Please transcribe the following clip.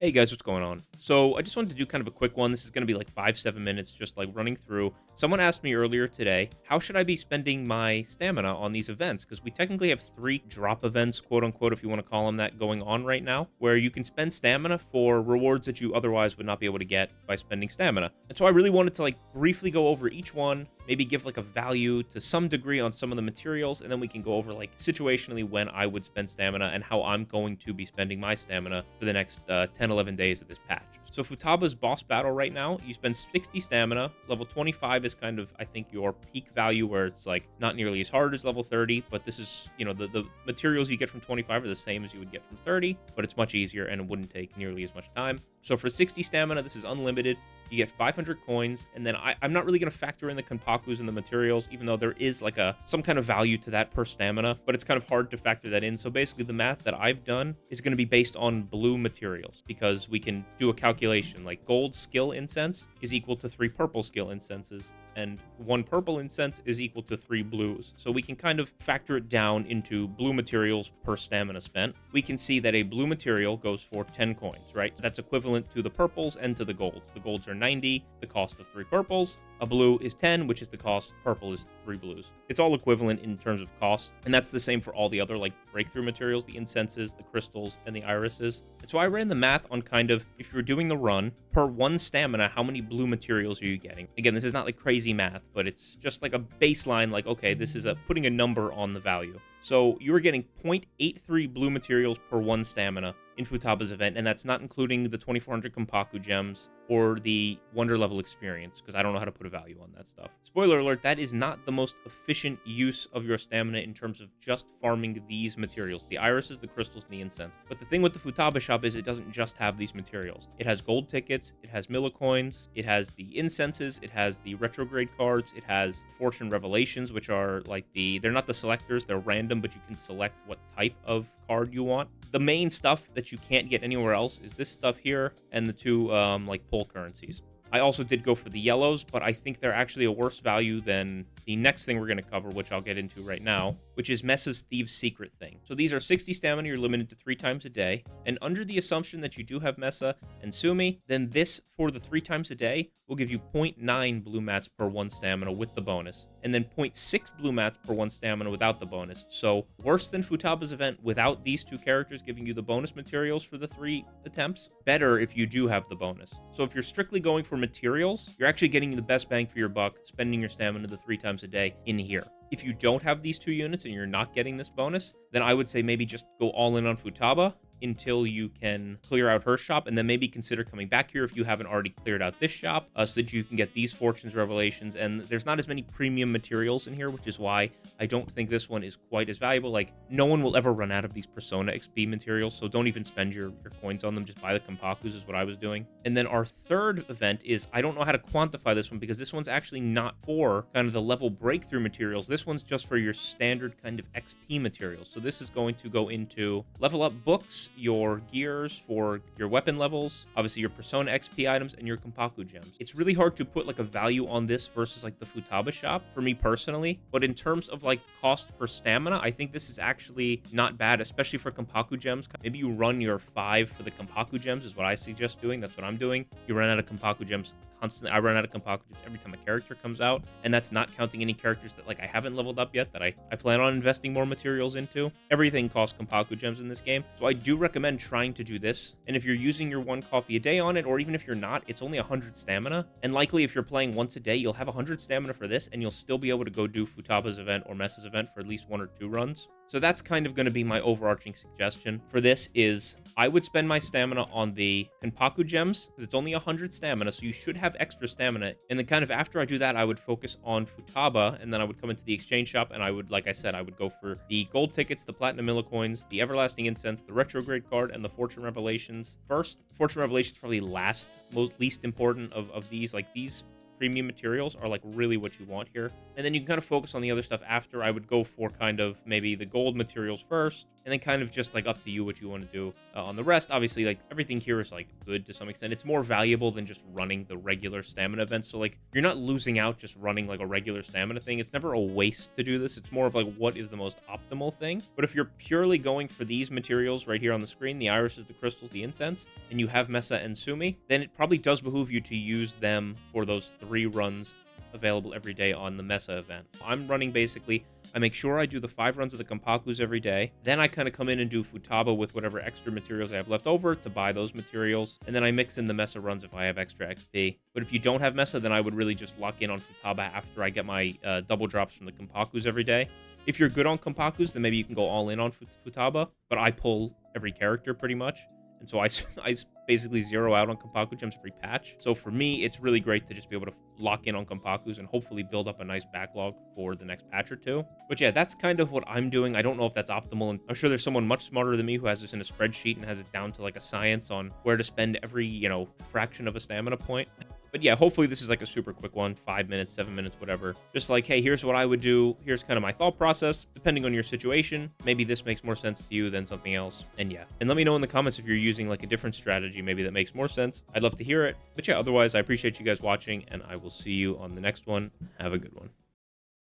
Hey guys, what's going on? So I just wanted to do kind of a quick one. This is going to be like 5, 7 minutes, just like running through. Someone asked me earlier today, how should I be spending my stamina on these events? Because we technically have 3 drop events, quote unquote, if you want to call them that, going on right now, where you can spend stamina for rewards that you otherwise would not be able to get by spending stamina. And so I really wanted to like briefly go over each one, maybe give like a value to some degree on some of the materials, and then we can go over like situationally when I would spend stamina and how I'm going to be spending my stamina for the next 10, 11 days of this patch. So Futaba's boss battle right now, you spend 60 stamina. Level 25 is kind of, I think, your peak value where it's like not nearly as hard as level 30, but this is, the materials you get from 25 are the same as you would get from 30, but it's much easier and it wouldn't take nearly as much time. So for 60 stamina, this is unlimited. You get 500 coins, and then I'm not really going to factor in the Kenpakus and the materials, even though there is like some kind of value to that per stamina, but it's kind of hard to factor that in. So basically the math that I've done is going to be based on blue materials because we can do a calculation like gold skill incense is equal to 3 purple skill incenses, and 1 purple incense is equal to 3 blues. So we can kind of factor it down into blue materials per stamina spent. We can see that a blue material goes for 10 coins, right? That's equivalent to the purples and to the golds. The golds are 90, the cost of 3 purples. A blue is 10, which is the cost. Purple is 3 blues. It's all equivalent in terms of cost, and that's the same for all the other like breakthrough materials, the incenses, the crystals, and the irises. And so I ran the math on kind of if you're doing the run per 1 stamina, how many blue materials are you getting? Again, this is not like crazy math, but it's just like a baseline. Like, okay, this is putting a number on the value. So you were getting 0.83 blue materials per 1 stamina in Futaba's event, and that's not including the 2400 Kompaku gems or the Wonder Level experience, because I don't know how to put a value on that stuff. Spoiler alert, that is not the most efficient use of your stamina in terms of just farming these materials, the irises, the crystals, and the incense. But the thing with the Futaba shop is it doesn't just have these materials. It has gold tickets, it has millicoins, it has the incenses, it has the retrograde cards, it has fortune revelations, which are like they're not the selectors, they're random, but you can select what type of card you want. The main stuff that you can't get anywhere else is this stuff here and the 2 like pull currencies. I also did go for the yellows, but I think they're actually a worse value than the next thing we're going to cover, which I'll get into right now, which is Messa's Thieves Secret thing. So these are 60 stamina, you're limited to 3 times a day, and under the assumption that you do have Messa and Sumi, then this, for the 3 times a day, will give you 0.9 blue mats per 1 stamina with the bonus, and then 0.6 blue mats per 1 stamina without the bonus. So worse than Futaba's event without these 2 characters giving you the bonus materials for the 3 attempts, better if you do have the bonus. So if you're strictly going for materials, you're actually getting the best bang for your buck, spending your stamina the 3 times a day in here. If you don't have these 2 units and you're not getting this bonus, then I would say maybe just go all in on Futaba until you can clear out her shop, and then maybe consider coming back here if you haven't already cleared out this shop, so that you can get these fortunes revelations. And there's not as many premium materials in here, which is why I don't think this one is quite as valuable. Like, no one will ever run out of these Persona XP materials, so don't even spend your coins on them. Just buy the Kompakus is what I was doing. And then our third event is, I don't know how to quantify this one because this one's actually not for kind of the level breakthrough materials. This one's just for your standard kind of XP materials. So this is going to go into level up books, your gears for your weapon levels, obviously your Persona XP items, and your Kompaku gems. It's really hard to put like a value on this versus like the Futaba shop for me personally, but in terms of like cost per stamina, I think this is actually not bad, especially for Kompaku gems. Maybe you run your 5 for the Kompaku gems is what I suggest doing. That's what I'm doing. You run out of Kompaku gems constantly. I run out of Kompaku gems every time a character comes out, and that's not counting any characters that like I haven't leveled up yet that I plan on investing more materials into. Everything costs Kompaku gems in this game, so I do recommend trying to do this. And if you're using your 1 coffee a day on it, or even if you're not, it's only 100 stamina, and likely if you're playing once a day, you'll have 100 stamina for this, and you'll still be able to go do Futaba's event or Messa's event for at least 1 or 2 runs. So that's kind of going to be my overarching suggestion for this is I would spend my stamina on the Kenpaku gems because it's only 100 stamina, so you should have extra stamina. And then kind of after I do that, I would focus on Futaba, and then I would come into the exchange shop, and I would, like I said, I would go for the gold tickets, the platinum millicoins, the everlasting incense, the retrograde card, and the fortune revelations first. Fortune revelations probably last, least important of these. Like, these premium materials are like really what you want here, and then you can kind of focus on the other stuff after. I would go for kind of maybe the gold materials first, and then kind of just like up to you what you want to do on the rest. Obviously, like everything here is like good to some extent. It's more valuable than just running the regular stamina event. So like you're not losing out just running like a regular stamina thing. It's never a waste to do this. It's more of like what is the most optimal thing. But if you're purely going for these materials right here on the screen, the irises, the crystals, the incense, and you have Messa and Sumi, then it probably does behoove you to use them for those 3 runs available every day on the Messa event. I'm running basically, I make sure I do the 5 runs of the Kompakus every day. Then I kind of come in and do Futaba with whatever extra materials I have left over to buy those materials. And then I mix in the Messa runs if I have extra XP. But if you don't have Messa, then I would really just lock in on Futaba after I get my double drops from the Kompakus every day. If you're good on Kompakus, then maybe you can go all in on Futaba. But I pull every character pretty much. And so I basically zero out on Kompaku gems every patch. So for me, it's really great to just be able to lock in on Kompakus and hopefully build up a nice backlog for the next patch or 2. But yeah, that's kind of what I'm doing. I don't know if that's optimal, and I'm sure there's someone much smarter than me who has this in a spreadsheet and has it down to like a science on where to spend every, you know, fraction of a stamina point. But yeah, hopefully this is like a super quick one, 5 minutes, 7 minutes, whatever. Just like, hey, here's what I would do. Here's kind of my thought process. Depending on your situation, maybe this makes more sense to you than something else. And yeah, and let me know in the comments if you're using like a different strategy, maybe that makes more sense. I'd love to hear it. But yeah, otherwise, I appreciate you guys watching, and I will see you on the next one. Have a good one.